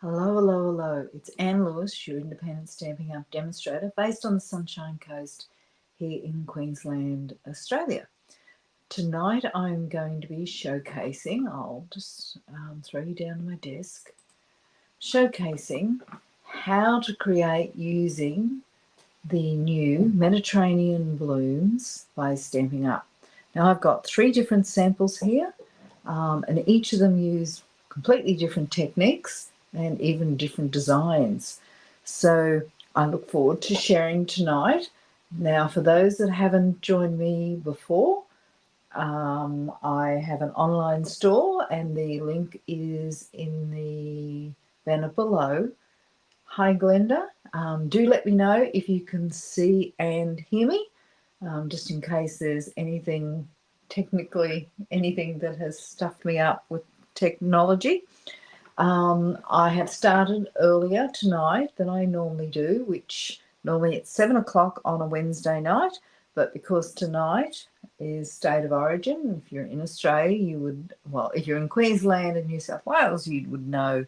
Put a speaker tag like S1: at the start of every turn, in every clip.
S1: Hello, hello, hello. It's Anne Lewis, your independent Stampin' Up demonstrator based on the Sunshine Coast here in Queensland, Australia. Tonight I'm going to be showcasing, I'll just throw you down to my desk, showcasing how to create using the new Mediterranean Blooms by Stampin' Up. Now I've got 3 different samples here and each of them use completely different techniques and even different designs. So I look forward to sharing tonight. Now, for those that haven't joined me before, I have an online store and the link is in the banner below. Hi, Glenda. Do let me know if you can see and hear me, just in case there's anything that has stuffed me up with technology. I have started earlier tonight than I normally do, which normally it's 7 o'clock on a Wednesday night, but because tonight is State of Origin, if you're in Australia, you would, well, if you're in Queensland and New South Wales, you would know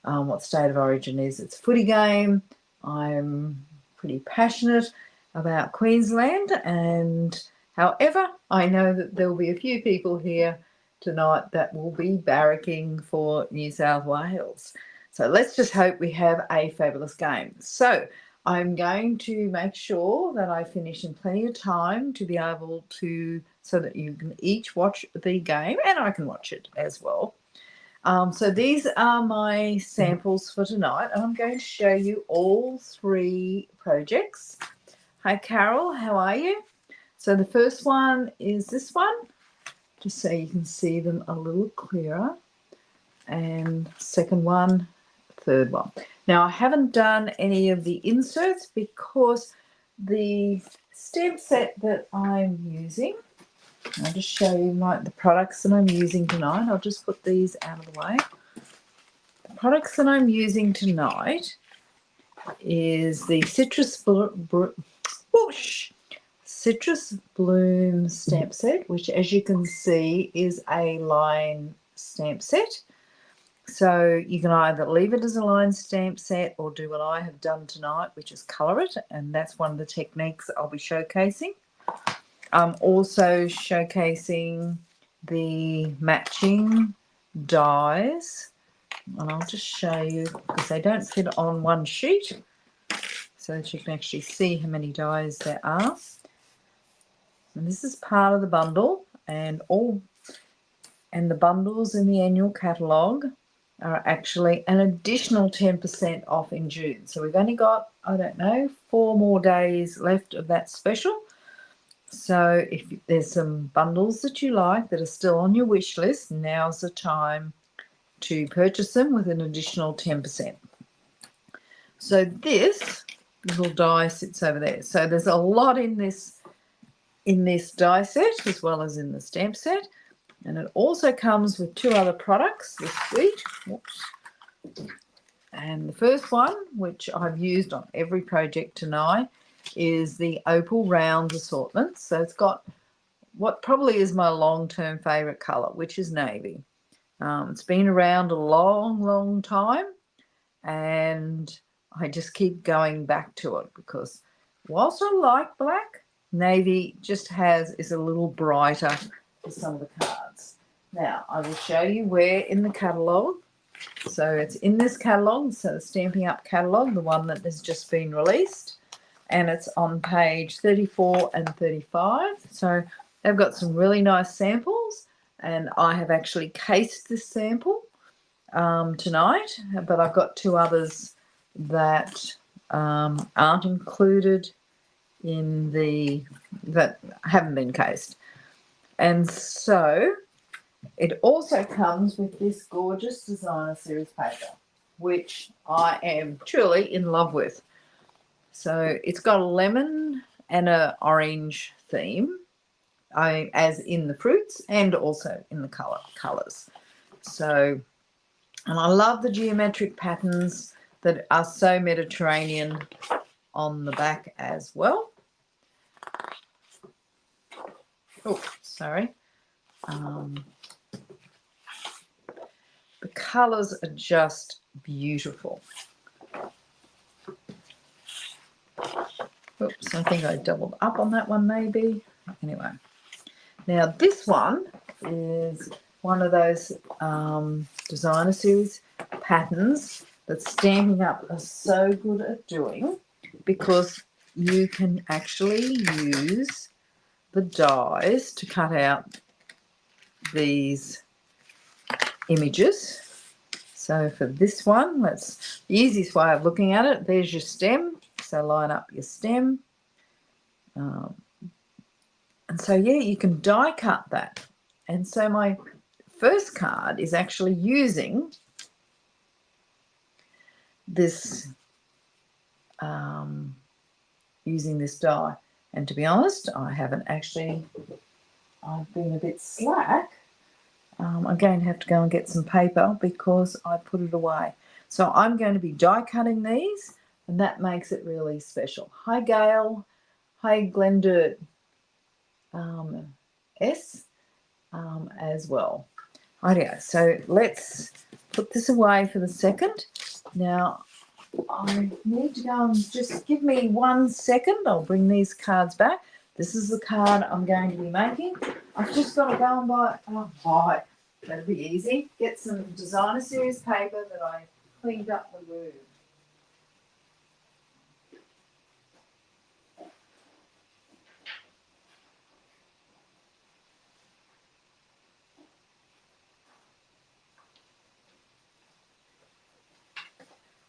S1: what State of Origin is. It's a footy game. I'm pretty passionate about Queensland, and however, I know that there will be a few people here tonight that will be barracking for New South Wales. So let's just hope we have a fabulous game. So I'm going to make sure that I finish in plenty of time to be able to, so that you can each watch the game and I can watch it as well. So these are my samples for tonight. I'm going to show you all 3 projects. Hi Carol, how are you? So the first one is this one, just so you can see them a little clearer. And second one, third one. Now I haven't done any of the inserts because the stamp set that I'm using, I'll just show you the products that I'm using tonight. I'll just put these out of the way. The products that I'm using tonight is the Citrus Bloom stamp set, which as you can see is a line stamp set. So you can either leave it as a line stamp set or do what I have done tonight, which is colour it, and that's one of the techniques that I'll be showcasing. I'm also showcasing the matching dies, and I'll just show you because they don't fit on one sheet, so that you can actually see how many dies there are. And this is part of the bundle, and the bundles in the annual catalogue are actually an additional 10% off in June. So we've only got, I don't know, 4 more days left of that special. So if there's some bundles that you like that are still on your wish list, now's the time to purchase them with an additional 10%. So this little die sits over there. So there's a lot in this die set as well as in the stamp set. And it also comes with 2 other products, the suite. Whoops. And the first one, which I've used on every project tonight, is the Opal Rounds assortment. So it's got what probably is my long-term favourite colour, which is navy. It's been around a long, long time, and I just keep going back to it because whilst I like black, navy just is a little brighter for some of the cards. Now, I will show you where in the catalogue. So it's in this catalogue, so the Stampin' Up catalogue, the one that has just been released, and it's on page 34 and 35. So they've got some really nice samples, and I have actually cased this sample tonight, but I've got 2 others that aren't included in that haven't been cased. And so it also comes with this gorgeous designer series paper, which I am truly in love with. So it's got a lemon and an orange theme, as in the fruits and also in the colours. So, and I love the geometric patterns that are so Mediterranean on the back as well. Oh, sorry. The colours are just beautiful. Oops, I think I doubled up on that one maybe. Anyway, now this one is one of those designer series patterns that Stampin' Up are so good at doing, because you can actually use the dies to cut out these images. So for this one, that's the easiest way of looking at it. There's your stem. So line up your stem. And so, yeah, you can die cut that. And so my first card is actually using this die. And to be honest, I haven't actually, I've been a bit slack. I'm going to have to go and get some paper because I put it away. So I'm going to be die cutting these, and that makes it really special. Hi, Gail. Hi, Glendert S as well. Rightio, so let's put this away for the second. Now, I need to go and just give me 1 second. I'll bring these cards back. This is the card I'm going to be making. I've just got to go and buy, that'll be easy. Get some designer series paper that I cleaned up the room.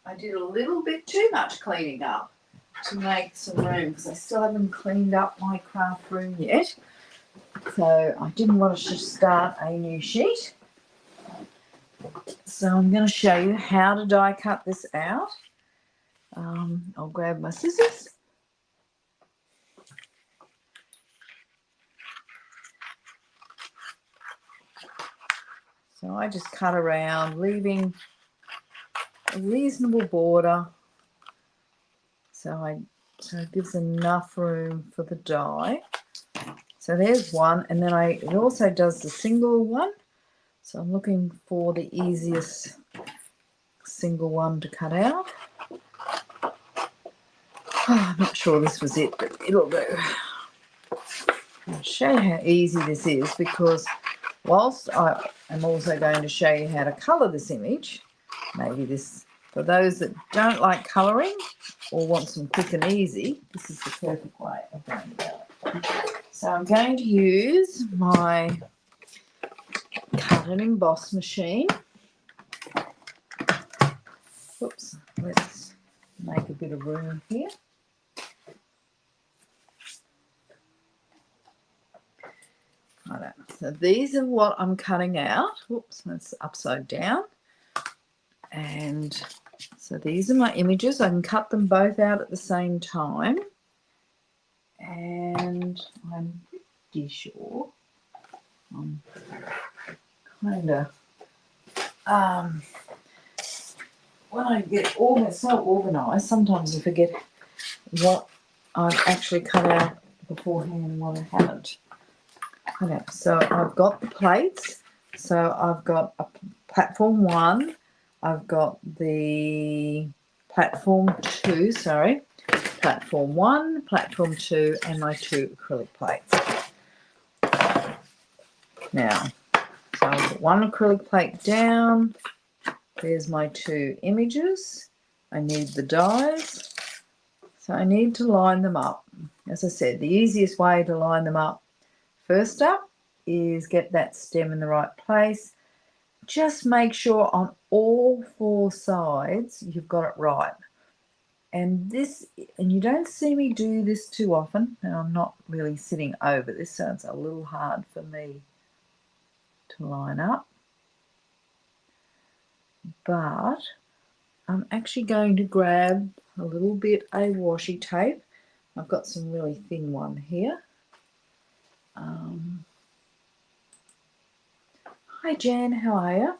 S1: I did a little bit too much cleaning up to make some room because I still haven't cleaned up my craft room yet. So I didn't want to just start a new sheet. So I'm going to show you how to die cut this out. I'll grab my scissors. So I just cut around, leaving a reasonable border. So it gives enough room for the die. So there's one, and then it also does the single one. So I'm looking for the easiest single one to cut out. I'm not sure this was it, but it'll do. I'll show you how easy this is, because whilst I am also going to show you how to colour this image, maybe this, for those that don't like colouring or want some quick and easy, this is the perfect way of going about it. So I'm going to use my cut and emboss machine. Oops, let's make a bit of room here. Right, so these are what I'm cutting out. Whoops, that's upside down. And so these are my images. I can cut them both out at the same time. And I'm pretty sure I'm kind of, when I get so organised, sometimes I forget what I've actually cut out beforehand and what I haven't. Okay, so I've got the plates. So I've got a platform 1. I've got the platform 2, platform 1, platform 2, and my 2 acrylic plates. Now, so I've got 1 acrylic plate down. There's my 2 images. I need the dies. So I need to line them up. As I said, the easiest way to line them up, first up, is get that stem in the right place. Just make sure on all 4 sides you've got it right. And you don't see me do this too often, and I'm not really sitting over this, so it's a little hard for me to line up. But I'm actually going to grab a little bit of washi tape. I've got some really thin one here. Hi Jan, how are you?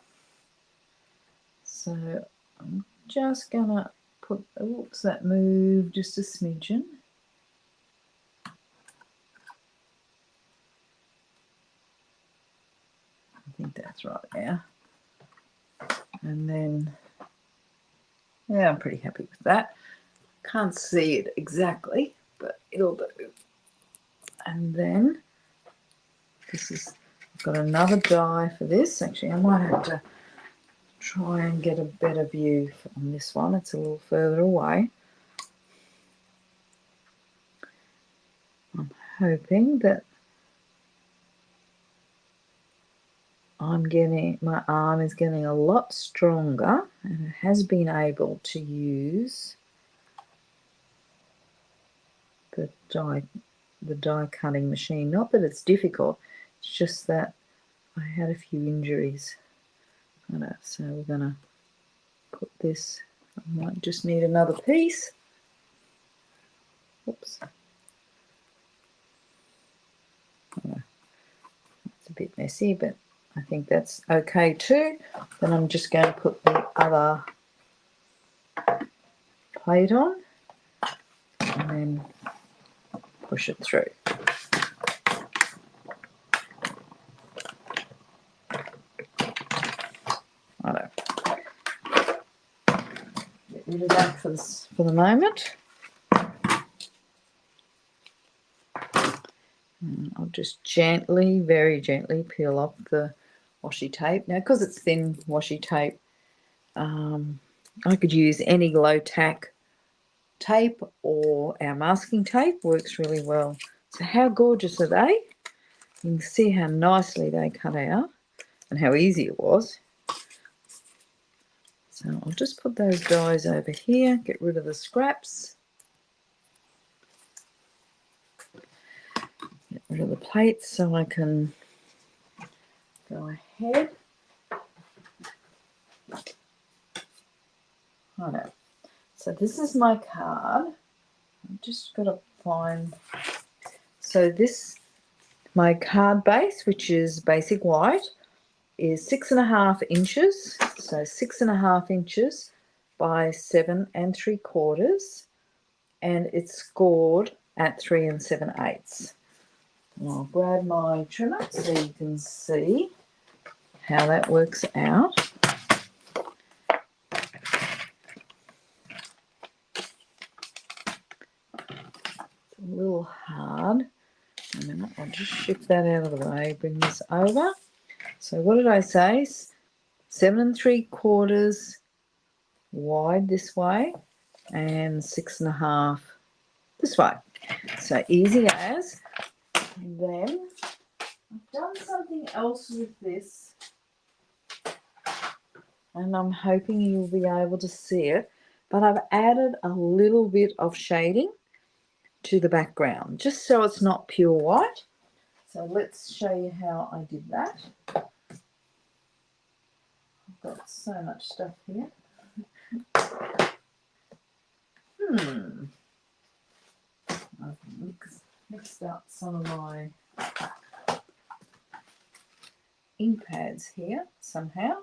S1: So I'm just gonna put, oops, that moved just a smidgen. I think that's right there. And then Yeah, I'm pretty happy with that. Can't see it exactly, but it'll do. And then this is, I've got another die for this. Actually, I might have to try and get a better view on this one. It's a little further away. I'm hoping that my arm is getting a lot stronger, and it has been able to use the die cutting machine. Not that it's difficult, it's just that I had a few injuries. So we're going to put this, I might just need another piece. Oops. It's a bit messy, but I think that's okay too. Then I'm just going to put the other plate on and then push it through. Righto. Get rid of that for the moment. And I'll just gently, very gently peel off the washi tape. Now, because it's thin washi tape, I could use any glow tack tape or our masking tape. Works really well. So how gorgeous are they? You can see how nicely they cut out and how easy it was. So I'll just put those dies over here, get rid of the scraps. Get rid of the plates so I can go ahead. Righto. So this is my card. I've just got to find. So my card base, which is basic white, is 6.5 inches. So 6.5 inches by 7 3/4, and it's scored at 3 7/8. I'll grab my trimmer so you can see how that works out. It's a little hard. A minute, I'll just shift that out of the way, bring this over. So what did I say? 7 3/4 wide this way and 6.5 this way. So easy as. And then I've done something else with this, and I'm hoping you'll be able to see it, but I've added a little bit of shading to the background, just so it's not pure white. So let's show you how I did that. I've got so much stuff here. I've mixed up some of my ink pads here somehow.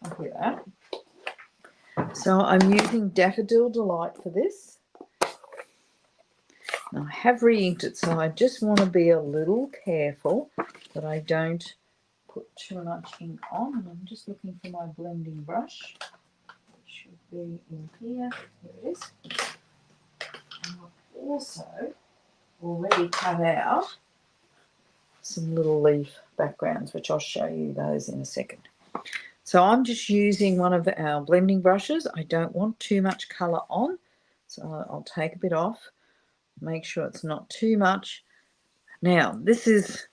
S1: I'll do that. So I'm using Daffodil Delight for this. Now I have re-inked it, so I just want to be a little careful that I don't put too much ink on. And I'm just looking for my blending brush. It should be in here. Here it is. And I've also already cut out some little leaf backgrounds, which I'll show you those in a second. So I'm just using one of our blending brushes. I don't want too much colour on, so I'll take a bit off, make sure it's not too much. Now, there's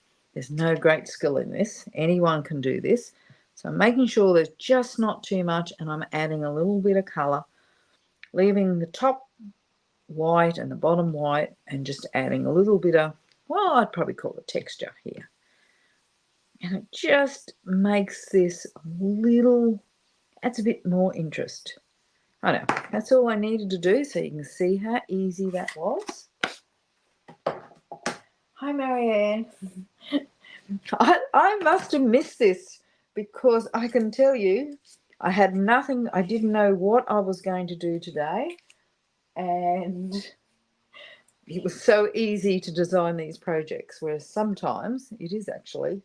S1: no great skill in this. Anyone can do this. So I'm making sure there's just not too much, and I'm adding a little bit of colour, leaving the top white and the bottom white, and just adding a little bit of, well, I'd probably call it texture here. And it just makes this adds a bit more interest. I know, that's all I needed to do, so you can see how easy that was. Hi, Marianne. I must have missed this, because I can tell you I had nothing. I didn't know what I was going to do today, and it was so easy to design these projects, whereas sometimes it is actually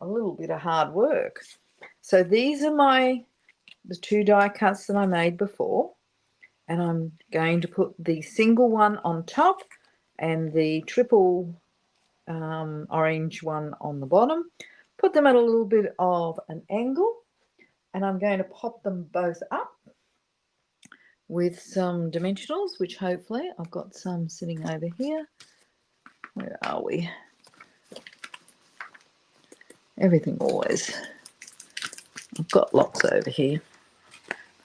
S1: a little bit of hard work. So these are my the 2 die cuts that I made before, and I'm going to put the single one on top and the triple orange one on the bottom, put them at a little bit of an angle, and I'm going to pop them both up with some dimensionals, which hopefully I've got some sitting over here. Where are we? Everything always. I've got lots over here.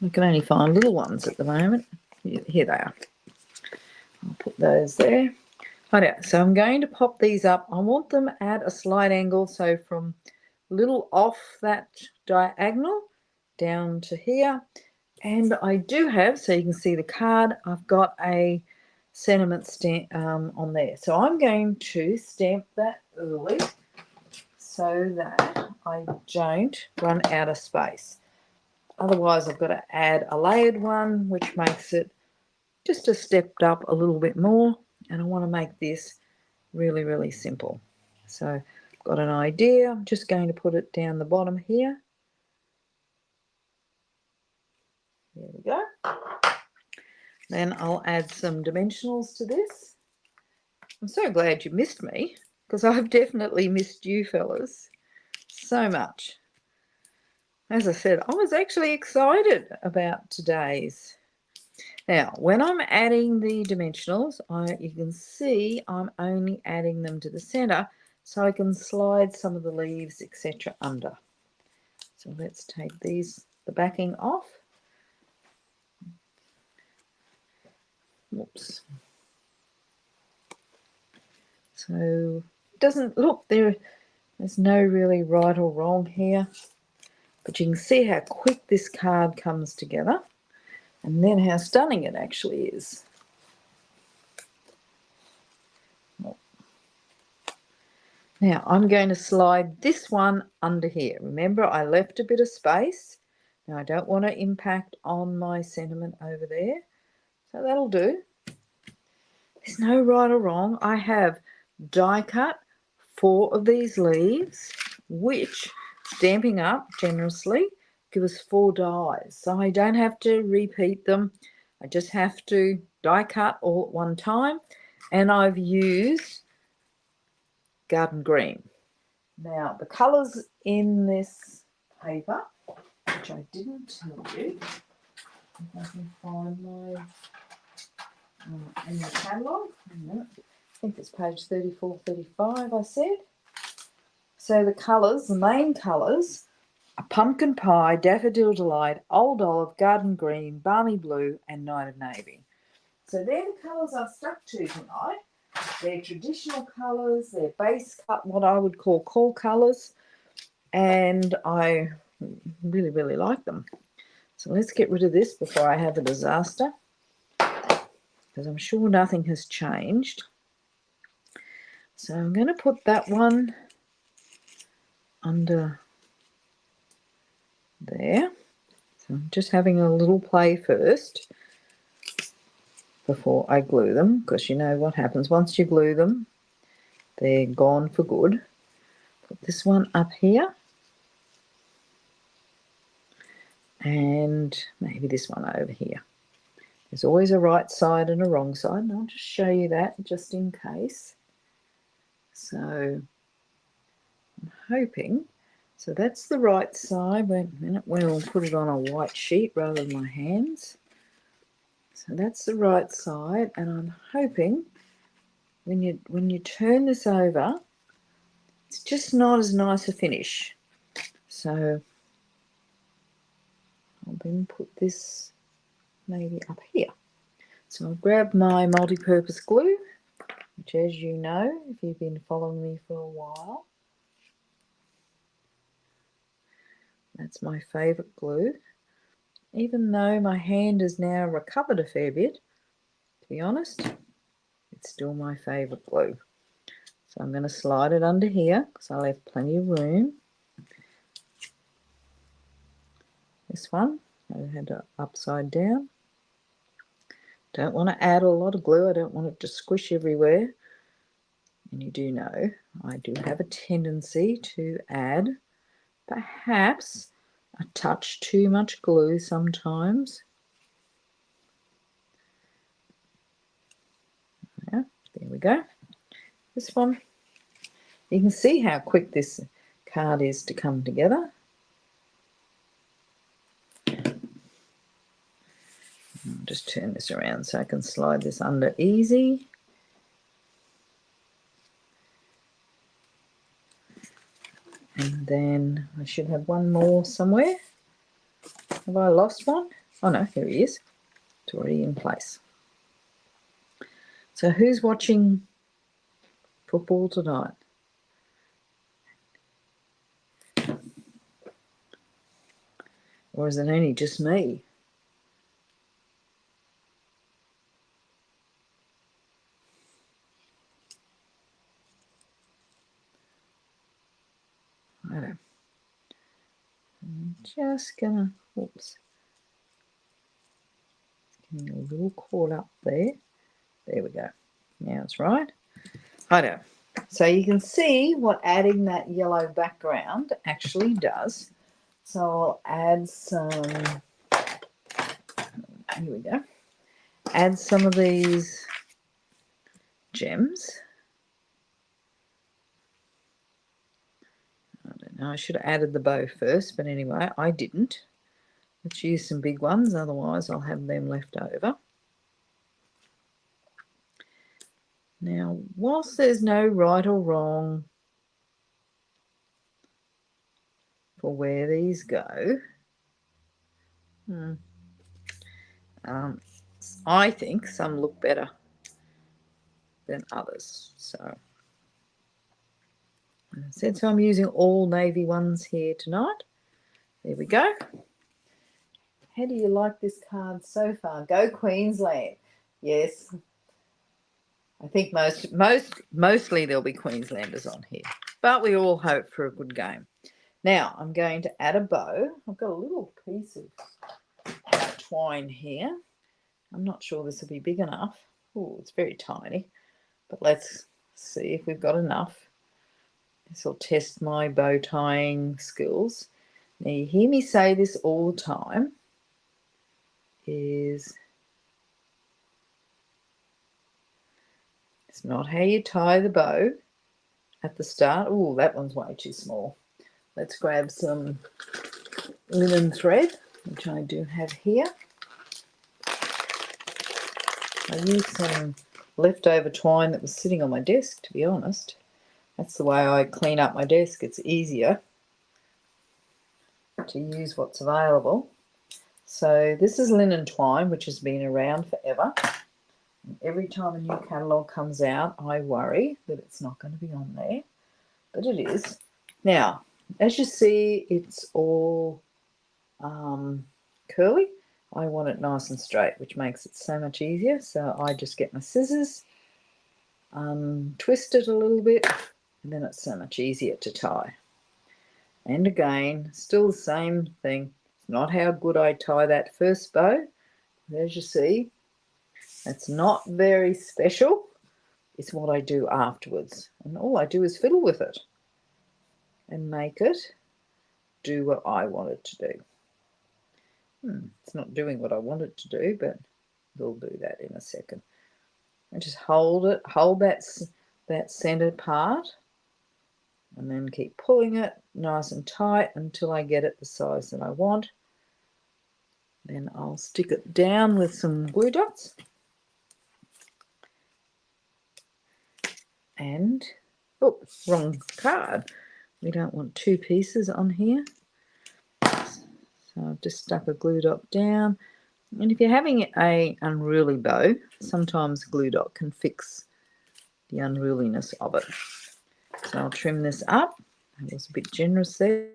S1: I can only find little ones at the moment. Here they are. I'll put those there. Right, so I'm going to pop these up. I want them at a slight angle, so from a little off that diagonal down to here. And I do have, so you can see the card, I've got a sentiment stamp on there. So I'm going to stamp that early so that I don't run out of space. Otherwise, I've got to add a layered one, which makes it just a stepped up a little bit more. And I want to make this really, really simple. So I've got an idea. I'm just going to put it down the bottom here. There we go. Then I'll add some dimensionals to this. I'm so glad you missed me, because I've definitely missed you fellas so much. As I said, I was actually excited about today's. Now, when I'm adding the dimensionals, you can see I'm only adding them to the center so I can slide some of the leaves, etc. under. So let's take the backing off. Whoops. So it doesn't look there's no really right or wrong here, but you can see how quick this card comes together and then how stunning it actually is. Now I'm going to slide this one under here. Remember, I left a bit of space. Now I don't want to impact on my sentiment over there, so that'll do. There's no right or wrong. I have die cut 4 of these leaves, which Stampin' Up generously give us 4 dies, so I don't have to repeat them. I just have to die cut all at one time, and I've used garden green. Now the colours in this paper, which I didn't tell you, if I can find my in the catalogue. I think it's page 34, 35, I said. So the colours, the main colours, are Pumpkin Pie, Daffodil Delight, Old Olive, Garden Green, Balmy Blue, and Night of Navy. So they're the colours I've stuck to tonight. They're traditional colours, they're base cut, what I would call core colours, and I really, really like them. So let's get rid of this before I have a disaster, because I'm sure nothing has changed. So I'm going to put that one under there. So I'm just having a little play first before I glue them, because you know what happens once you glue them, they're gone for good. Put this one up here, and maybe this one over here. There's always a right side and a wrong side, and I'll just show you that just in case. So I'm hoping, so that's the right side. Wait a minute, we'll put it on a white sheet rather than my hands. So that's the right side, and I'm hoping when you turn this over, it's just not as nice a finish. So I'll then put this maybe up here. So I'll grab my multi-purpose glue, which, as you know, if you've been following me for a while, that's my favourite glue. Even though my hand has now recovered a fair bit, to be honest, it's still my favourite glue. So I'm going to slide it under here because I left plenty of room. This one, I had it upside down. Don't want to add a lot of glue. I don't want it to squish everywhere. And you do know I do have a tendency to add perhaps a touch too much glue sometimes. Yeah, there we go. This one, you can see how quick this card is to come together. I'll just turn this around so I can slide this under easy. And then I should have one more somewhere. Have I lost one? Oh no, here he is. It's already in place. So who's watching football tonight? Or is it only just me? I don't know. I'm just gonna, oops, getting a little caught up there. There we go. Now it's right. I know. So you can see what adding that yellow background actually does. So I'll add some, here we go, add some of these gems. I don't know, I should have added the bow first, but anyway, I didn't. Let's use some big ones, otherwise I'll have them left over. Now, whilst there's no right or wrong for where these go, I think some look better than others. So, as I said, so I'm using all navy ones here tonight. There we go. How do you like this card so far? Go Queensland. Yes. I think mostly there'll be Queenslanders on here, but we all hope for a good game. Now I'm going to add a bow. I've got a little piece of twine here. I'm not sure this will be big enough. Oh, it's very tiny, but let's see if we've got enough. This will test my bow tying skills. Now you hear me say this all the time, is it's not how you tie the bow at the start. Oh, that one's way too small. Let's grab some linen thread, which I do have here. I used some leftover twine that was sitting on my desk, to be honest. That's the way I clean up my desk. It's easier to use what's available. So this is linen twine, which has been around forever. Every time a new catalogue comes out, I worry that it's not going to be on there, but it is. Now, as you see, it's all curly. I want it nice and straight, which makes it so much easier. So I just get my scissors, twist it a little bit, and then it's so much easier to tie. And again, still the same thing. It's not how good I tie that first bow. As you see, it's not very special. It's what I do afterwards. And all I do is fiddle with it and make it do what I want it to do. It's not doing what I want it to do, but we'll do that in a second. And just hold that centered part, and then keep pulling it nice and tight until I get it the size that I want. Then I'll stick it down with some glue dots. And, oh, wrong card. We don't want two pieces on here. So I've just stuck a glue dot down. And if you're having an unruly bow, sometimes glue dot can fix the unruliness of it. So I'll trim this up. I was a bit generous there.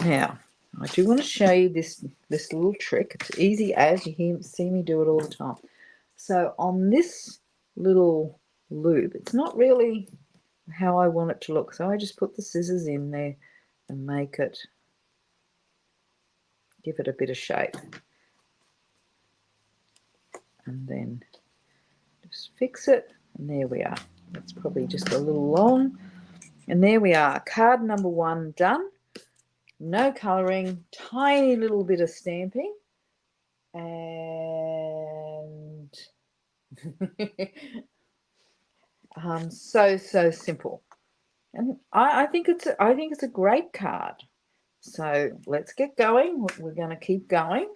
S1: Now, I do want to show you this little trick. It's easy as you see me do it all the time. So on this little loop, it's not really how I want it to look. So I just put the scissors in there and make it, give it a bit of shape. And then just fix it, and there we are. That's probably just a little long. And there we are, card number 1 done. no colouring, tiny little bit of stamping, and so simple. And I think it's a great card. So let's get going. We're going to keep going.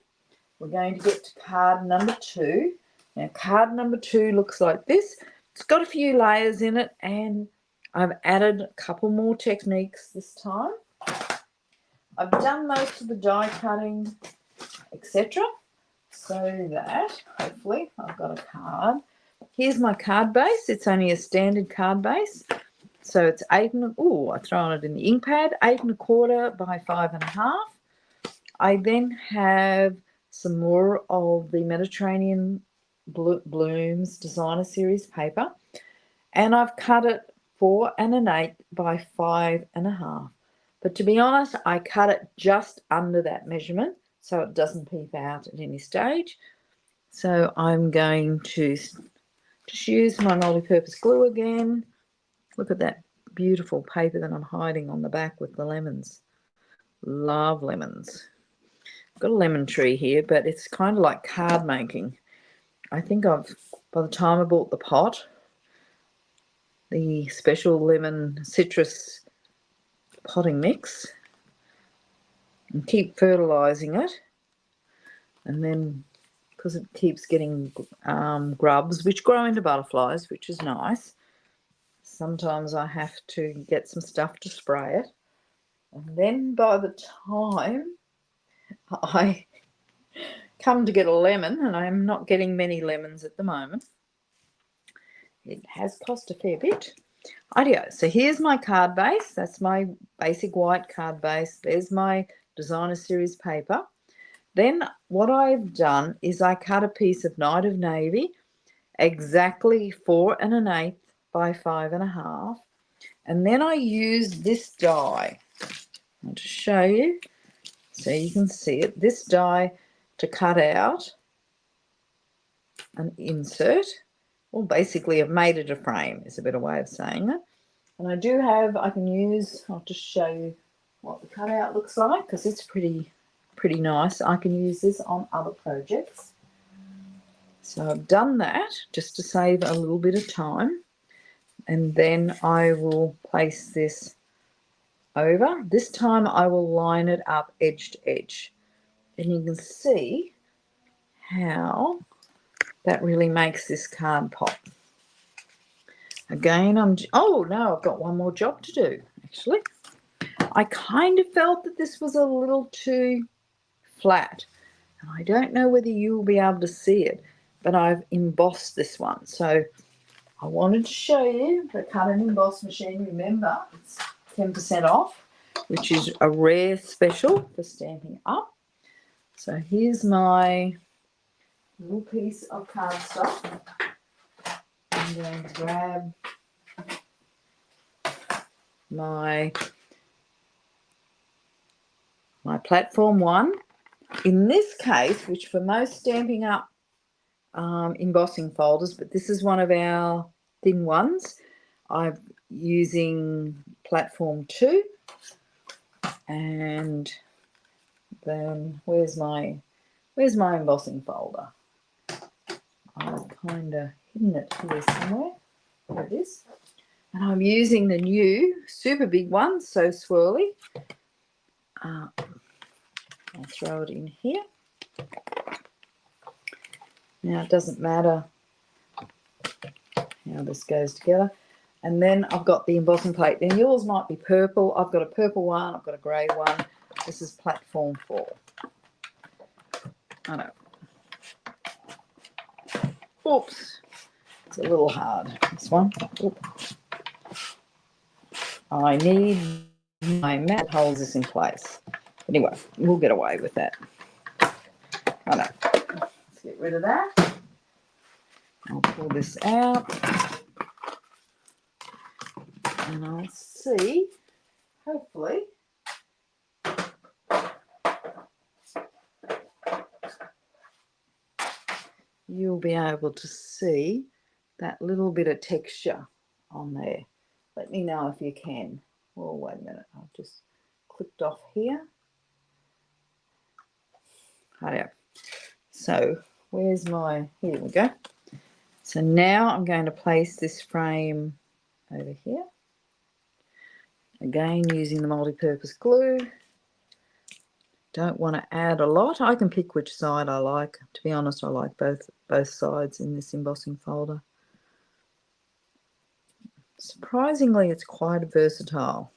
S1: We're going to get to card number 2. Now, card number 2 looks like this. It's got a few layers in it, and I've added a couple more techniques this time. I've done most of the die cutting, etc., so that hopefully I've got a card. Here's my card base. It's only a standard card base. So it's 8 and I've thrown it in the ink pad, 8 1/4 by 5 1/2. I then have some more of the Mediterranean Blooms Designer Series paper, and I've cut it 4 1/8 by 5 1/2. But to be honest, I cut it just under that measurement so it doesn't peep out at any stage. So I'm going to just use my multi-purpose glue again. Look at that beautiful paper that I'm hiding on the back with the lemons. Love lemons. I've got a lemon tree here, but it's kind of like card making. I think by the time I bought the pot, the special lemon citrus potting mix, and keep fertilizing it, and then because it keeps getting grubs which grow into butterflies, which is nice, sometimes I have to get some stuff to spray it, and then by the time I come to get a lemon, and I'm not getting many lemons at the moment, it has cost a fair bit. Ideo. So here's my card base. That's my basic white card base. There's my Designer Series paper. Then what I've done is I cut a piece of Night of Navy, exactly 4 1/8 by 5 1/2, and then I use this die. I'll just show you so you can see it. This die to cut out an insert. Well, basically I've made it a frame is a better way of saying it. And I can use, I'll just show you what the cutout looks like because it's pretty nice. I can use this on other projects. So I've done that just to save a little bit of time. And then I will place this over. This time I will line it up edge to edge. And you can see how that really makes this card pop. Again, I've got one more job to do, actually. I kind of felt that this was a little too flat. And I don't know whether you will be able to see it, but I've embossed this one. So I wanted to show you the cut and emboss machine. Remember, it's 10% off, which is a rare special for Stampin' Up. So here's my little piece of cardstock. I'm going to grab my platform 1. In this case, which for most Stampin' Up embossing folders, but this is one of our thin ones, I'm using platform 2. And then where's my embossing folder? I've kind of hidden it here somewhere. There it is. And I'm using the new super big one, so swirly. I'll throw it in here. Now it doesn't matter how this goes together. And then I've got the embossing plate. Now yours might be purple. I've got a purple one. I've got a grey one. This is platform 4. I know. Oops. It's a little hard, this one. Oops. I need my mat that holds this in place. Anyway, we'll get away with that. I know. Let's get rid of that. I'll pull this out. And I'll see, hopefully, you'll be able to see that little bit of texture on there. Let me know if you can. Oh, wait a minute. I'll just clipped off here. Right. So where's my, here we go. So now I'm going to place this frame over here. Again, using the multi-purpose glue. Don't want to add a lot. I can pick which side I like. To be honest, I like both sides in this embossing folder. Surprisingly, it's quite versatile.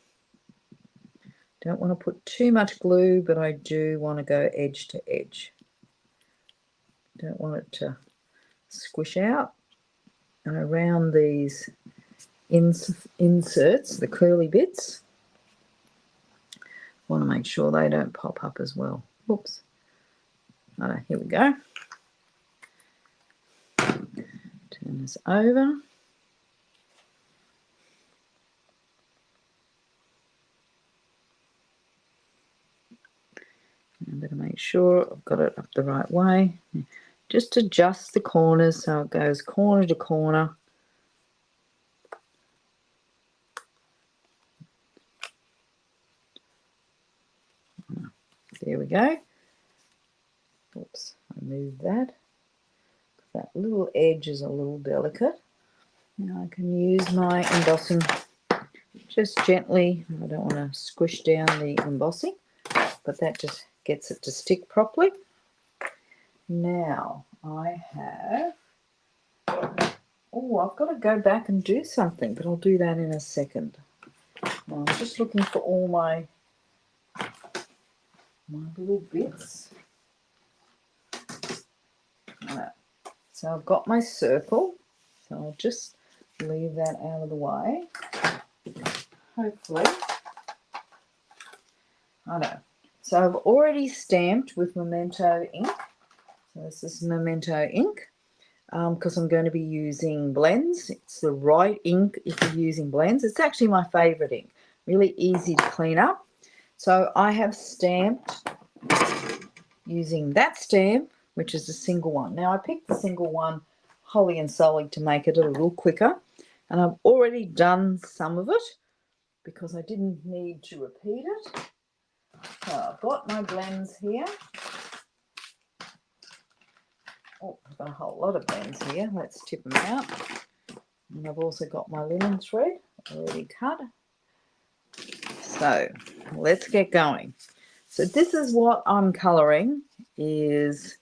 S1: Don't want to put too much glue, but I do want to go edge to edge. Don't want it to squish out. And around these inserts, the curly bits, want to make sure they don't pop up as well. Oops. Here we go. Turn this over. I'm going to make sure I've got it up the right way. Just adjust the corners so it goes corner to corner. There we go. Oops, I moved that. That little edge is a little delicate. Now I can use my embossing just gently. I don't want to squish down the embossing, but that just gets it to stick properly. Now I have, oh, I've got to go back and do something, but I'll do that in a second. Now I'm just looking for all my little bits. Right. So I've got my circle, so I'll just leave that out of the way. Hopefully, I know. So I've already stamped with Memento ink. So this is Memento ink because I'm going to be using blends. It's the right ink if you're using blends. It's actually my favourite ink. Really easy to clean up. So I have stamped using that stamp, which is a single one. Now I picked the single one wholly and solely to make it a little quicker, and I've already done some of it because I didn't need to repeat it. So I've got my blends here. Oh, I've got a whole lot of blends here. Let's tip them out. And I've also got my linen thread already cut. So let's get going. So this is what I'm colouring. Is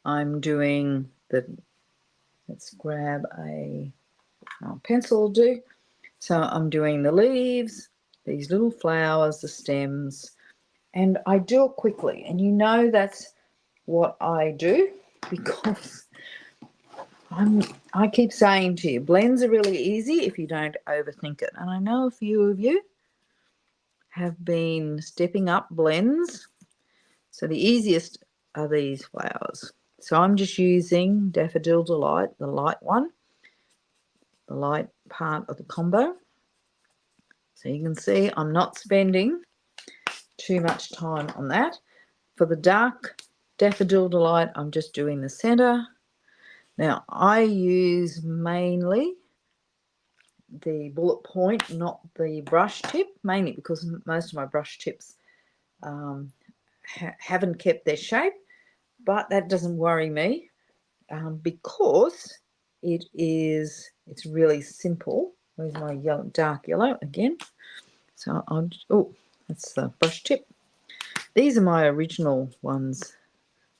S1: I'm doing the, let's grab a pencil will do. So I'm doing the leaves, these little flowers, the stems, and I do it quickly. And you know that's what I do because I keep saying to you, blends are really easy if you don't overthink it. And I know a few of you have been stepping up blends. So the easiest are these flowers. So I'm just using Daffodil Delight, the light one, the light part of the combo. So you can see I'm not spending too much time on that. For the dark Daffodil Delight, I'm just doing the center. Now I use mainly the bullet point, not the brush tip, mainly because most of my brush tips haven't kept their shape, but that doesn't worry me because it's really simple. Where's my yellow, dark yellow again? So oh, that's the brush tip. These are my original ones.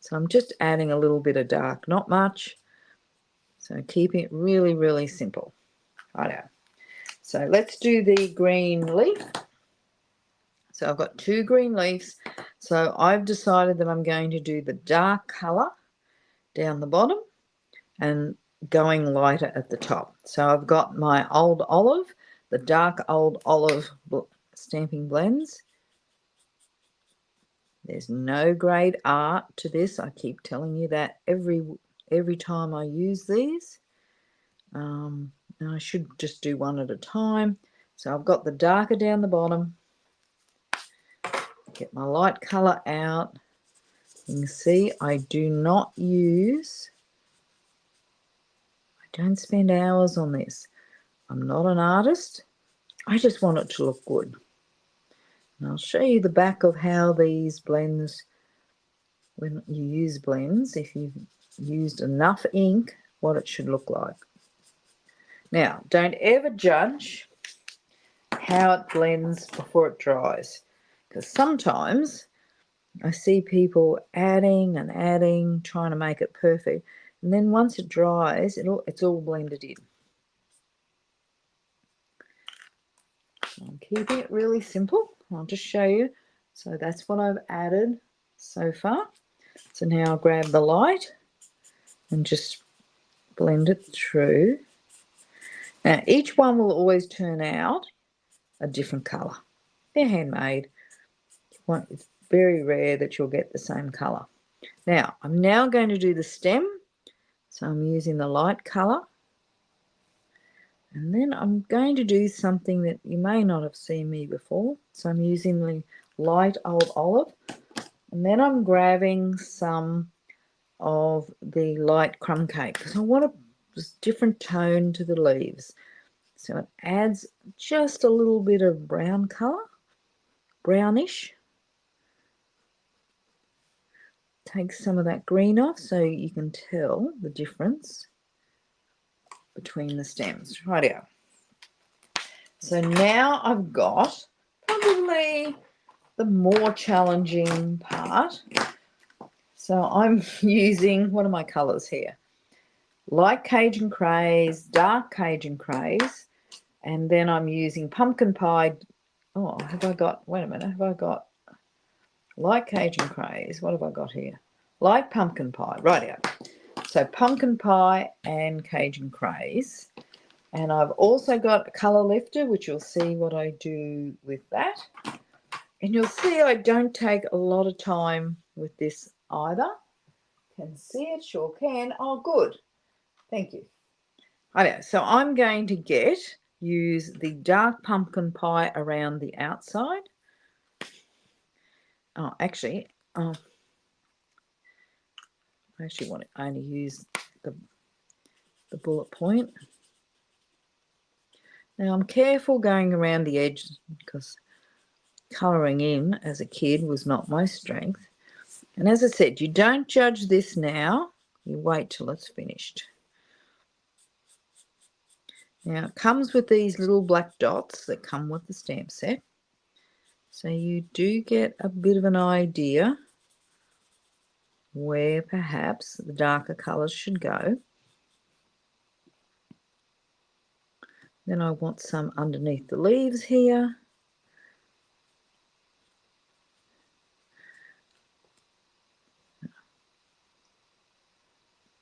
S1: So I'm just adding a little bit of dark, not much. So keeping it really, really simple. Righto. So let's do the green leaf. So I've got 2 green leaves. So I've decided that I'm going to do the dark colour down the bottom and going lighter at the top. So I've got my old olive, the dark old olive Stampin' Blends. There's no grade art to this. I keep telling you that every time I use these. And I should just do one at a time. So I've got the darker down the bottom. Get my light colour out. You can see I do not use, I don't spend hours on this. I'm not an artist. I just want it to look good. I'll show you the back of how these blends, when you use blends, if you've used enough ink, what it should look like. Now, don't ever judge how it blends before it dries, because sometimes I see people adding and adding, trying to make it perfect, and then once it dries, it's all blended in. I'm keeping it really simple. I'll just show you. So that's what I've added so far. So now I'll grab the light and just blend it through. Now each one will always turn out a different colour. They're handmade. It's very rare that you'll get the same colour. Now I'm now going to do the stem. So I'm using the light colour. And then I'm going to do something that you may not have seen me before. So I'm using the light old olive. And then I'm grabbing some of the light crumb cake because I want a different tone to the leaves. So it adds just a little bit of brown colour, brownish. Takes some of that green off so you can tell the difference between the stems. Rightio. So now I've got probably the more challenging part. So I'm using, what are my colours here? Light Cajun Craze, dark Cajun Craze, and then I'm using pumpkin pie. Oh, have I got, wait a minute, have I got light Cajun Craze? What have I got here? Light pumpkin pie, rightio. So pumpkin pie and Cajun Craze. And I've also got a colour lifter, which you'll see what I do with that. And you'll see I don't take a lot of time with this either. Can see it, sure can. Oh, good. Thank you. Okay, so I'm going to use the dark pumpkin pie around the outside. Oh, actually, I actually want to only use the bullet point. Now I'm careful going around the edge because colouring in as a kid was not my strength. And as I said, you don't judge this now. You wait till it's finished. Now it comes with these little black dots that come with the stamp set. So you do get a bit of an idea where perhaps the darker colours should go. Then I want some underneath the leaves here.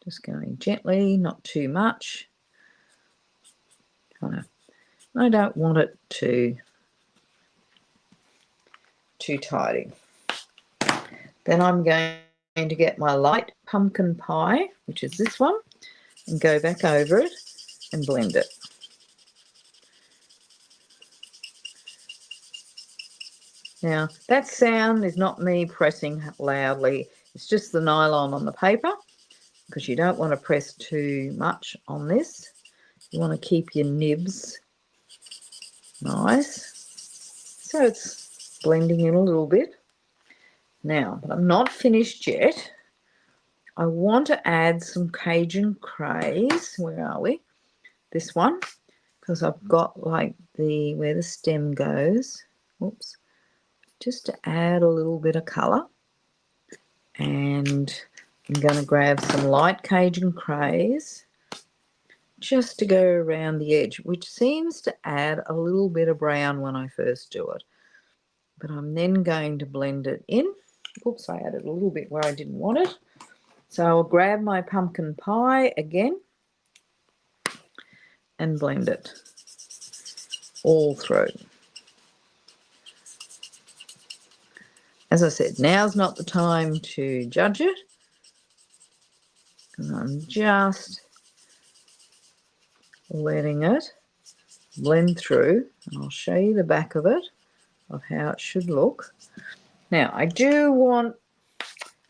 S1: Just going gently, not too much. I don't want it too tidy. Then I'm going to get my light pumpkin pie, which is this one, and go back over it and blend it. Now, that sound is not me pressing loudly. It's just the nylon on the paper because you don't want to press too much on this. You want to keep your nibs nice. So it's blending in a little bit. Now, but I'm not finished yet. I want to add some Cajun Craze. Where are we? This one, because I've got like where the stem goes. Oops. Just to add a little bit of colour. And I'm going to grab some light Cajun Craze just to go around the edge, which seems to add a little bit of brown when I first do it. But I'm then going to blend it in. Oops, I added a little bit where I didn't want it. So I'll grab my pumpkin pie again and blend it all through. As I said, now's not the time to judge it because I'm just letting it blend through. And I'll show you the back of it, of how it should look. Now, I do want,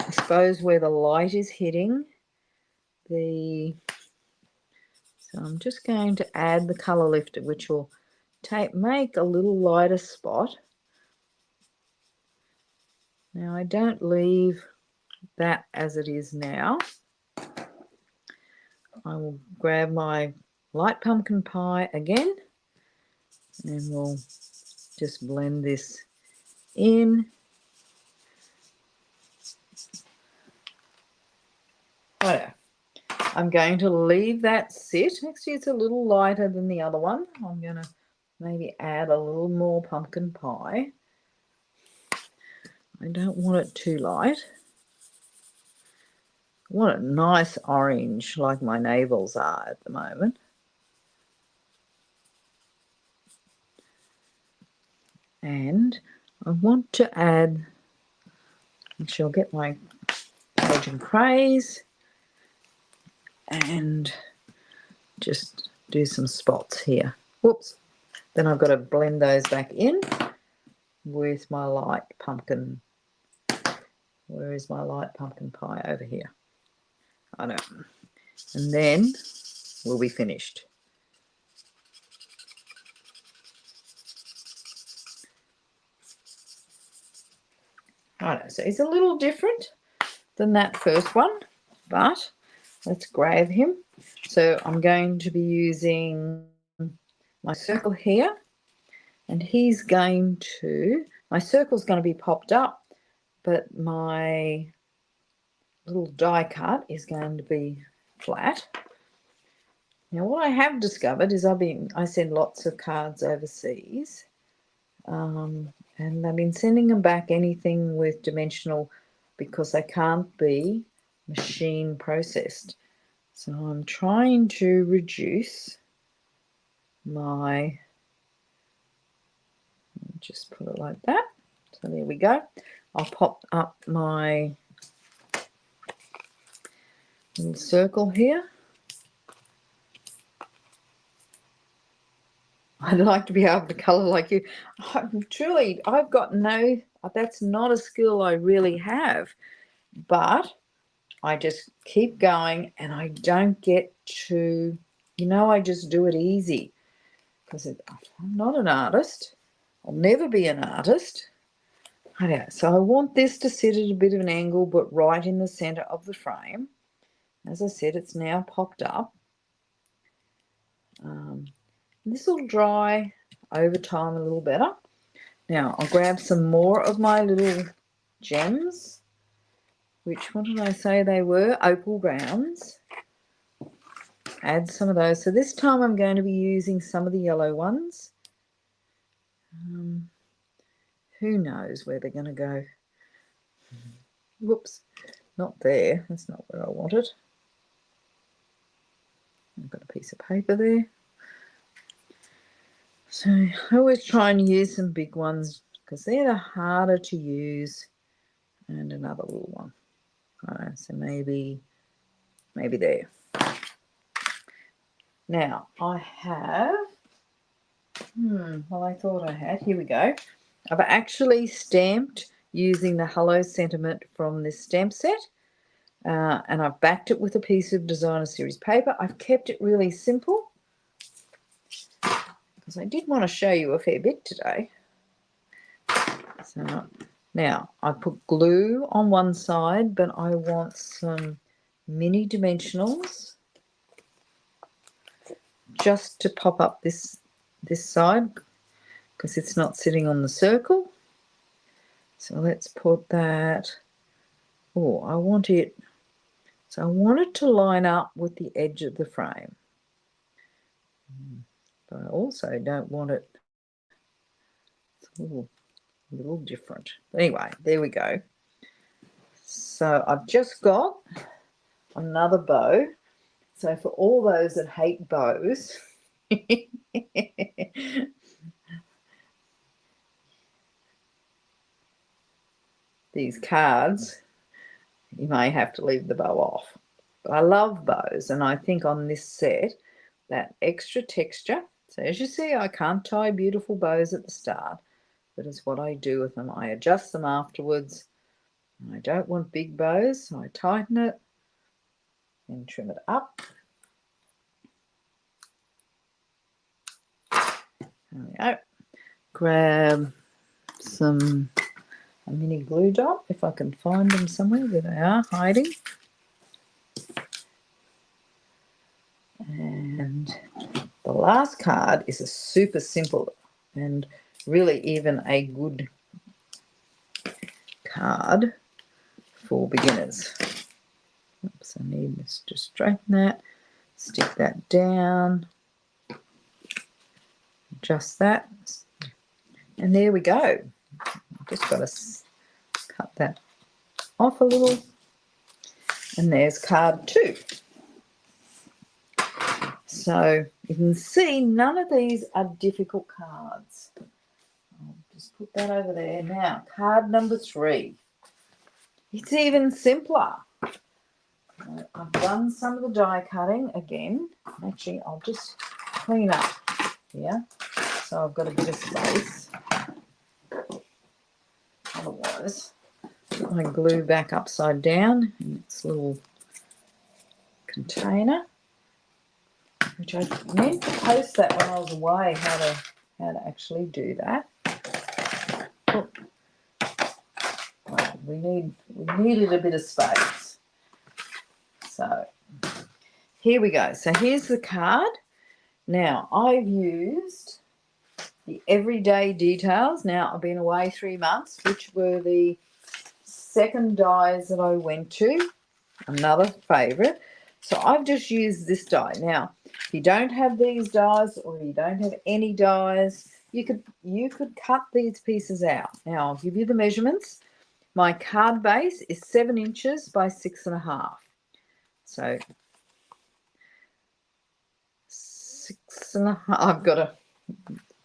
S1: I suppose, where the light is hitting the... So I'm just going to add the colour lifter, which will make a little lighter spot Now I don't leave that as it is now. I will grab my light pumpkin pie again and we'll just blend this in. Righto. I'm going to leave that sit. Actually, it's a little lighter than the other one. I'm going to maybe add a little more pumpkin pie. I don't want it too light. I want a nice orange like my navels are at the moment. And I want to add, actually I'll get my page and craze and just do some spots here. Whoops. Then I've got to blend those back in with my light pumpkin. Where is my light pumpkin pie? Over here. I know. And then we'll be finished. Right, so he's a little different than that first one, but let's grab him. So I'm going to be using my circle here, and he's going to, my circle's going to be popped up, but my little die cut is going to be flat. Now what I have discovered is I send lots of cards overseas, and I've been sending them back anything with dimensional because they can't be machine processed. So I'm trying to reduce my, just put it like that. So there we go. I'll pop up my little circle here. I'd like to be able to colour like you. I've got no, that's not a skill I really have, but I just keep going and I don't get to, I just do it easy because I'm not an artist. I'll never be an artist. So I want this to sit at a bit of an angle, but right in the center of the frame. As I said, it's now popped up. This will dry over time a little better. Now I'll grab some more of my little gems, which, what did I say they were? Opal browns. Add some of those. So this time I'm going to be using some of the yellow ones. Who knows where they're going to go? Whoops, not there. That's not where I want it. I've got a piece of paper there. So I always try and use some big ones because they're the harder to use. And another little one. Alright, so maybe there. Now I have, well I thought I had, here we go. I've actually stamped using the Hello sentiment from this stamp set. And I've backed it with a piece of designer series paper. I've kept it really simple because I did want to show you a fair bit today. So now I put glue on one side, but I want some mini dimensionals just to pop up this side because it's not sitting on the circle. So let's put that. Oh, I want it. So I want it to line up with the edge of the frame. But I also don't want it. It's a little different. Anyway, there we go. So I've just got another bow. So for all those that hate bows, these cards, you may have to leave the bow off. But I love bows, and I think on this set, that extra texture. So as you see, I can't tie beautiful bows at the start, but it's what I do with them. I adjust them afterwards. I don't want big bows, so I tighten it and trim it up. There we go. Grab some a mini glue dot, if I can find them somewhere. There they are, hiding. And the last card is a super simple and really even a good card for beginners. Oops, I need this to straighten that. Stick that down. Just that. And there we go. Just got to cut that off a little. And there's card 2. So you can see none of these are difficult cards. I'll just put that over there. Now, card number 3. It's even simpler. I've done some of the die cutting again. Actually, I'll just clean up here. So I've got a bit of space. Otherwise, put my glue back upside down in its little container, which I meant to post that when I was away, how to actually do that. Oh. Right, we needed a bit of space. So here we go. So here's the card. Now I've used the everyday details. Now I've been away 3 months, which were the second dies that I went to, another favourite. So I've just used this die. Now, if you don't have these dies or you don't have any dies, you could cut these pieces out. Now I'll give you the measurements. My card base is 7 inches by 6.5. So 6.5. I've got to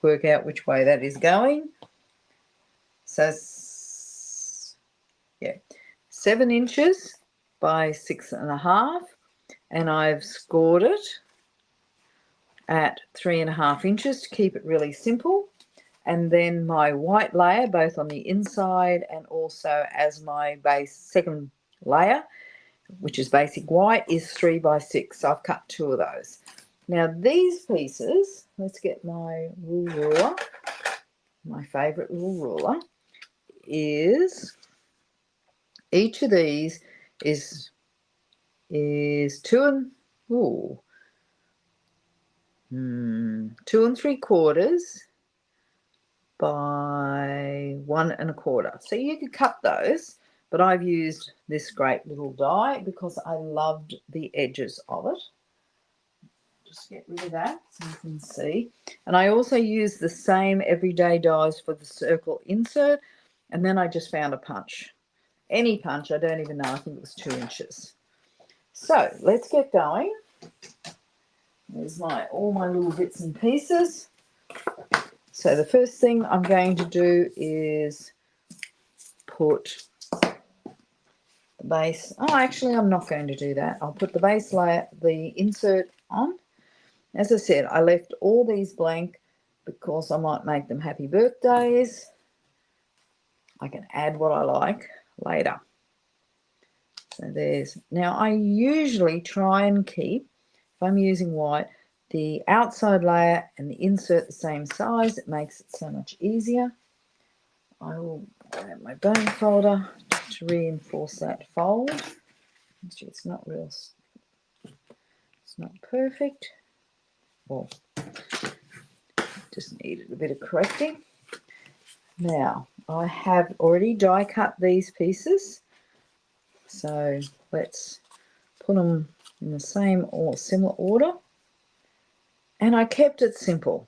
S1: work out which way that is going. So yeah, 7 inches by 6.5, and I've scored it at 3.5 inches to keep it really simple. And then my white layer, both on the inside and also as my base second layer, which is basic white, is 3 by 6. So I've cut 2 of those. Now these pieces, let's get my rule ruler. My favourite rule ruler is, each of these is 2 3/4 by 1 1/4. So you could cut those, but I've used this great little die because I loved the edges of it. Just get rid of that so you can see. And I also use the same everyday dies for the circle insert, and then I just found a punch. Any punch, I don't even know, I think it was 2 inches. So let's get going. There's all my little bits and pieces. So the first thing I'm going to do is put the base. Oh, actually, I'm not going to do that. I'll put the base layer, the insert on. As I said, I left all these blank because I might make them happy birthdays. I can add what I like later. So there's, now I usually try and keep, if I'm using white, the outside layer and the insert the same size. It makes it so much easier. I will grab my bone folder to reinforce that fold. It's not real, it's not perfect. Well, just needed a bit of correcting. Now I have already die cut these pieces, so let's put them in the same or similar order. And I kept it simple.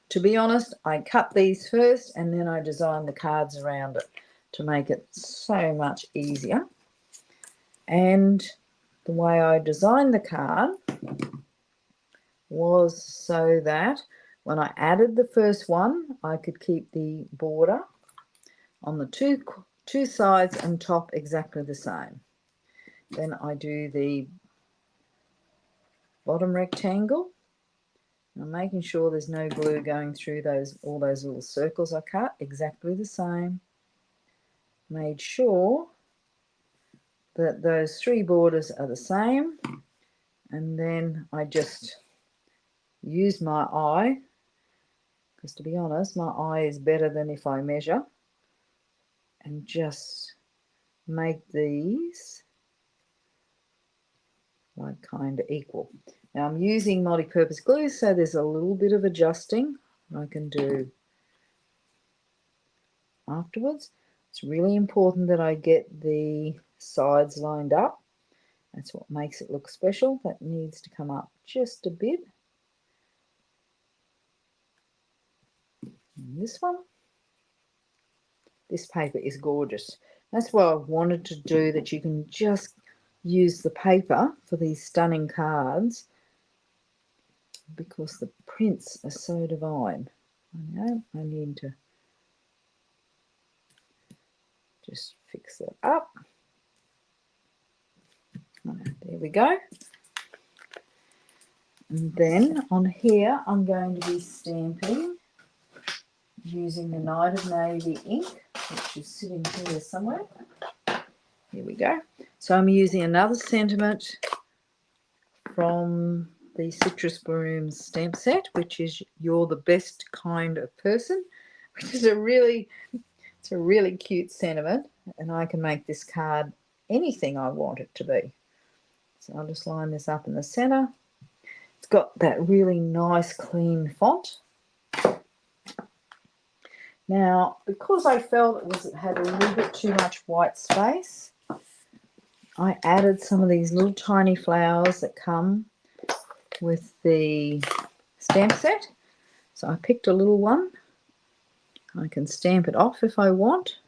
S1: To be honest, I cut these first and then I designed the cards around it to make it so much easier. And the way I designed the card was so that when I added the first one, I could keep the border on the two sides and top exactly the same. Then I do the bottom rectangle. I'm making sure there's no glue going through all those little circles I cut, exactly the same. Made sure that those 3 borders are the same, and then I just use my eye, because to be honest, my eye is better than if I measure, and just make these like kind of equal. Now I'm using multi-purpose glue, so there's a little bit of adjusting I can do afterwards. It's really important that I get the sides lined up. That's what makes it look special. That needs to come up just a bit. And this one. This paper is gorgeous. That's what I wanted to do, that you can just use the paper for these stunning cards because the prints are so divine. I know I need to just fix that up. There we go. And then on here I'm going to be stamping using the Night of Navy ink, which is sitting here somewhere. Here we go. So I'm using another sentiment from the Citrus Blooms stamp set, which is "You're the Best Kind of Person," which is a really cute sentiment, and I can make this card anything I want it to be. So I'll just line this up in the center. It's got that really nice clean font. Now, because I felt it had a little bit too much white space, I added some of these little tiny flowers that come with the stamp set. So I picked a little one. I can stamp it off if I want,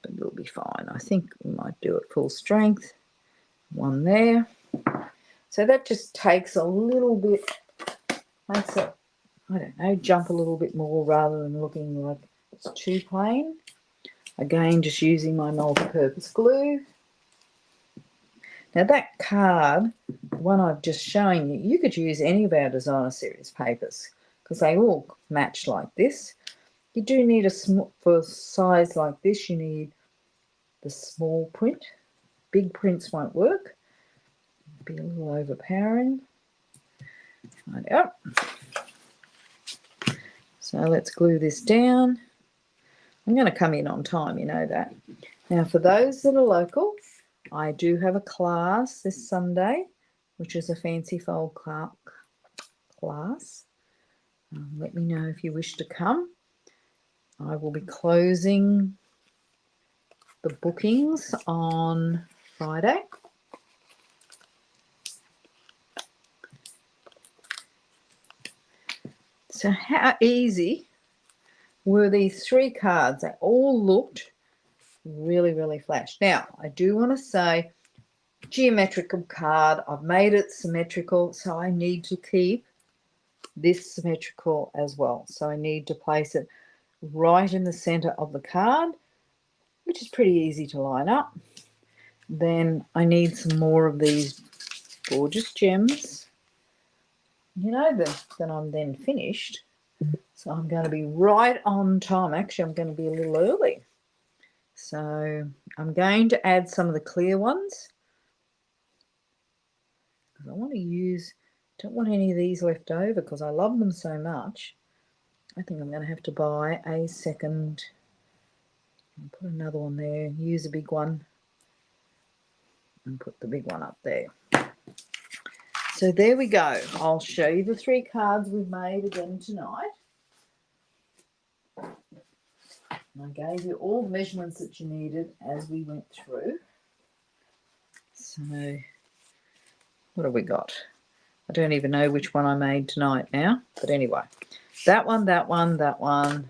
S1: but it'll be fine. I think we might do it full strength. One there. So that just takes a little bit, makes it, I don't know, jump a little bit more rather than looking like it's too plain. Again, just using my multi-purpose glue. Now that card, the one I've just shown you, you could use any of our designer series papers because they all match like this. You do need a small, for a size like this, you need the small print. Big prints won't work. It'll be a little overpowering. Right up. So let's glue this down. I'm going to come in on time, you know that. Now for those that are local, I do have a class this Sunday, which is a fancy fold class. Let me know if you wish to come. I will be closing the bookings on Friday. So how easy were these 3 cards? They all looked really, really flash. Now, I do want to say geometrical card. I've made it symmetrical, so I need to keep this symmetrical as well. So I need to place it right in the center of the card, which is pretty easy to line up. Then I need some more of these gorgeous gems, you know, that I'm then finished. So I'm going to be right on time. Actually, I'm going to be a little early. So I'm going to add some of the clear ones because I want to use, don't want any of these left over because I love them so much. I think I'm going to have to buy a second. I'll put another one there, use a big one, and put the big one up there. So there we go. I'll show you the 3 cards we've made again tonight. And I gave you all the measurements that you needed as we went through. So what have we got? I don't even know which one I made tonight now. But anyway, that one, that one, that one,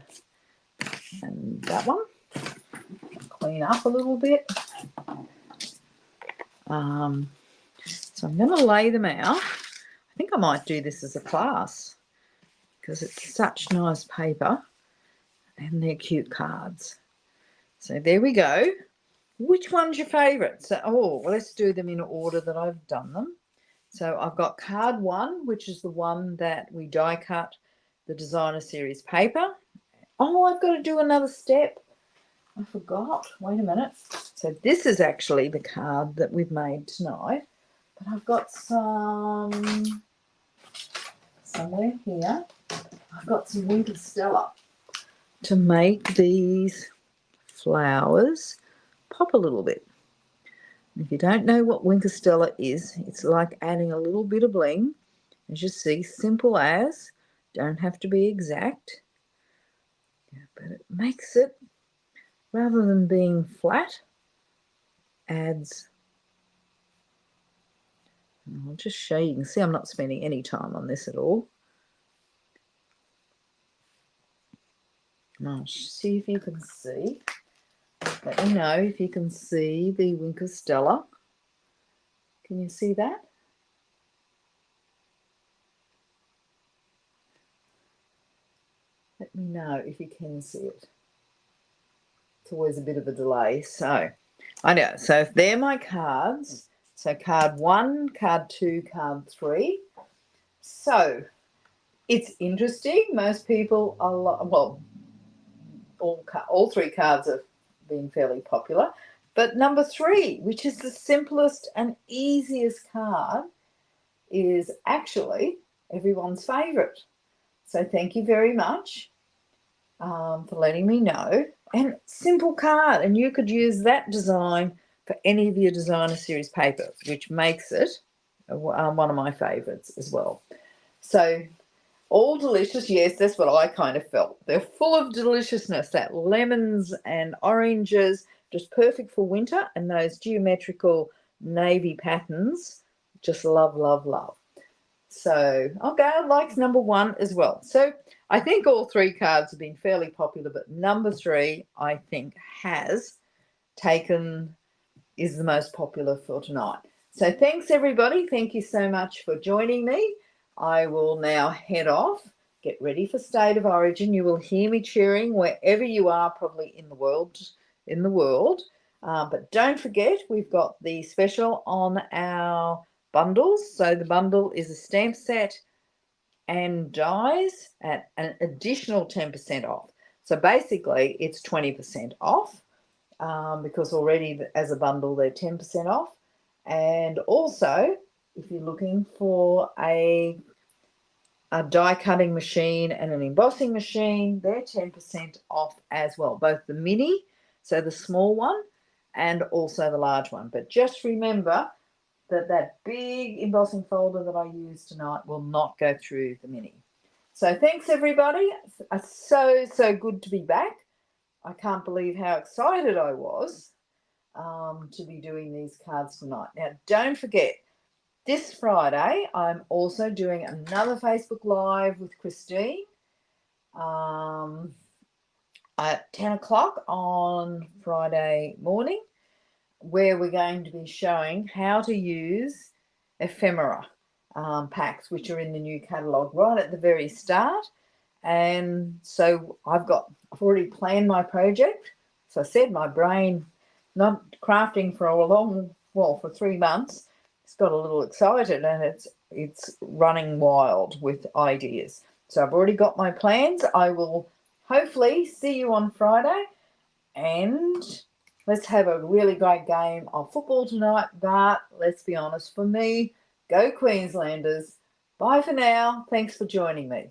S1: and that one. Clean up a little bit. So I'm going to lay them out. I think I might do this as a class because it's such nice paper and they're cute cards. So there we go. Which one's your favourite? So, well, let's do them in order that I've done them. So I've got card 1, which is the one that we die cut the designer series paper. Oh, I've got to do another step. I forgot. Wait a minute. So this is actually the card that we've made tonight. But I've got somewhere here, I've got some Winter Stella to make these flowers pop a little bit. If you don't know what Winker Stella is, it's like adding a little bit of bling. As you see, simple as, don't have to be exact, but it makes it, rather than being flat, adds, I'll just show you, you can see I'm not spending any time on this at all. I'll see if you can see. Let me know if you can see the Winker Stella. Can you see that? Let me know if you can see it. It's always a bit of a delay. So, I know. So, if they're my cards, so card 1, card 2, card 3. So, it's interesting. Most people are, well, all 3 cards have been fairly popular. But number 3, which is the simplest and easiest card, is actually everyone's favourite. So thank you very much for letting me know. And simple card, and you could use that design for any of your designer series papers, which makes it one of my favourites as well. So all delicious. Yes, that's what I kind of felt. They're full of deliciousness, that lemons and oranges, just perfect for winter, and those geometrical navy patterns, just love, love, love. So, okay, I liked number 1 as well. So I think all 3 cards have been fairly popular, but number 3, I think, is the most popular for tonight. So thanks, everybody. Thank you so much for joining me. I will now head off, get ready for State of Origin. You will hear me cheering wherever you are, probably in the world. But don't forget, we've got the special on our bundles. So the bundle is a stamp set and dies at an additional 10% off. So basically, it's 20% off because already as a bundle, they're 10% off. And also, if you're looking for a die cutting machine and an embossing machine, they're 10% off as well, both the mini, so the small one, and also the large one. But just remember that big embossing folder that I used tonight will not go through the mini. So thanks, everybody. It's so good to be back. I can't believe how excited I was to be doing these cards tonight. Now, don't forget, this Friday, I'm also doing another Facebook Live with Christine at 10 o'clock on Friday morning, where we're going to be showing how to use ephemera packs, which are in the new catalogue right at the very start. And so I've already planned my project. So I said my brain, not crafting for 3 months, it's got a little excited, and it's running wild with ideas. So I've already got my plans. I will hopefully see you on Friday, and let's have a really great game of football tonight. But let's be honest, for me, go Queenslanders. Bye for now. Thanks for joining me.